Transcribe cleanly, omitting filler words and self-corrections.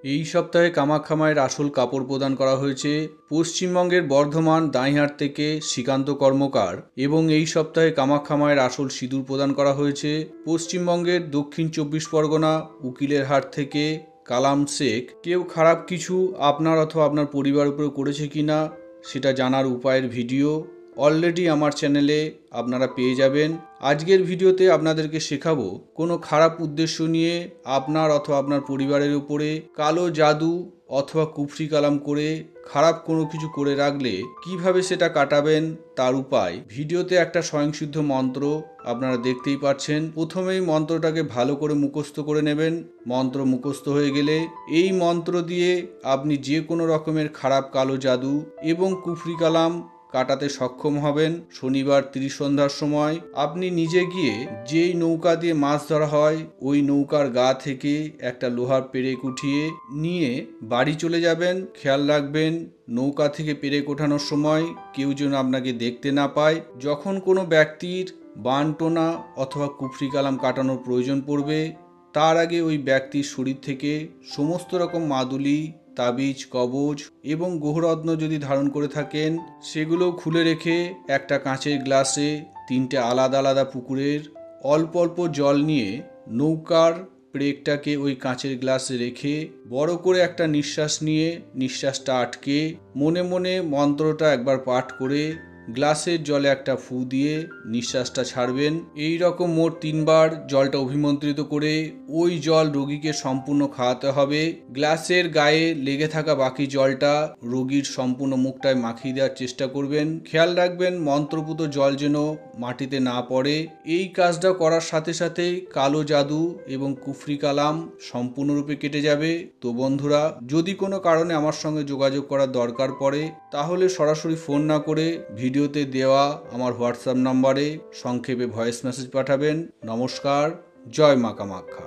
এই সপ্তাহে কামাখ্যা মায়ের আসল কাপড় প্রদান করা হয়েছে পশ্চিমবঙ্গের বর্ধমান দাঁইহাট থেকে শ্রীকান্ত কর্মকার, এবং এই সপ্তাহে কামাখ্যা মায়ের আসল সিঁদুর প্রদান করা হয়েছে পশ্চিমবঙ্গের দক্ষিণ 24 পরগনা উকিলের হাট থেকে কালাম শেখ। কেউ খারাপ কিছু আপনার অথবা আপনার পরিবার উপরে করেছে কিনা সেটা জানার উপায়ের ভিডিও অলরেডি আমার চ্যানেলে আপনারা পেয়ে যাবেন। আজকের ভিডিওতে আপনাদেরকে শেখাবো কোনো খারাপ উদ্দেশ্য নিয়ে আপনার অথবা আপনার পরিবারের উপরে কালো জাদু অথবা কুফরি কালাম করে খারাপ কোনো কিছু করে রাখলে কিভাবে সেটা কাটাবেন তার উপায়। ভিডিওতে একটা স্বয়ংসিদ্ধ মন্ত্র আপনারা দেখতেই পাচ্ছেন। প্রথমেই মন্ত্রটাকে ভালো করে মুখস্থ করে নেবেন। মন্ত্র মুখস্থ হয়ে গেলে এই মন্ত্র দিয়ে আপনি যে কোনো রকমের খারাপ কালো জাদু এবং কুফরি কালাম কাটাতে সক্ষম হবেন। শনিবার 30 সন্ধ্যার সময় আপনি নিজে গিয়ে যেই নৌকা দিয়ে মাছ ধরা হয় ওই নৌকার গা থেকে একটা লোহার পেরেক উঠিয়ে নিয়ে বাড়ি চলে যাবেন। খেয়াল রাখবেন নৌকা থেকে পেরেক ওঠানোর সময় কেউ যেন আপনাকে দেখতে না পায়। যখন কোনো ব্যক্তির বানটোনা অথবা কুফরি কালাম কাটানোর প্রয়োজন পড়বে তার আগে ওই ব্যক্তির শরীর থেকে সমস্ত রকম মাদুলি, তাবিজ, কবচ এবং গ্রহরত্ন যদি ধারণ করে থাকেন সেগুলো খুলে রেখে একটা কাঁচের গ্লাসে 3টে আলাদা আলাদা পুকুরের অল্প অল্প জল নিয়ে নৌকার পেরেকটাকে ওই কাঁচের গ্লাসে রেখে বড় করে একটা নিঃশ্বাস নিয়ে নিঃশ্বাসটা আটকে মনে মনে মন্ত্রটা একবার পাঠ করে গ্লাসের জলে একটা ফু দিয়ে নিঃশ্বাসটা ছাড়বেন। এই রকম মোট 3 বার জলটা অভিমন্ত্রিত করে ওই জল রোগীকে সম্পূর্ণ খাওয়াতে হবে। গ্লাসের গায়ে লেগে থাকা বাকি জলটা রোগীর সম্পূর্ণ মুখটায় মাখিয়ে দেওয়ার চেষ্টা করবেন। খেয়াল রাখবেন মন্ত্রপুত জল যেন মাটিতে না পড়ে। এই কাজটা করার সাথে সাথে কালো জাদু এবং কুফরি কালাম সম্পূর্ণরূপে কেটে যাবে। তো বন্ধুরা, যদি কোনো কারণে আমার সঙ্গে যোগাযোগ করার দরকার পড়ে তাহলে সরাসরি ফোন না করে ভিডিওতে দেওয়া আমার হোয়াটসঅ্যাপ নম্বরে সংক্ষেপে ভয়েস মেসেজ পাঠাবেন। নমস্কার, জয় মা কামাখ্যা।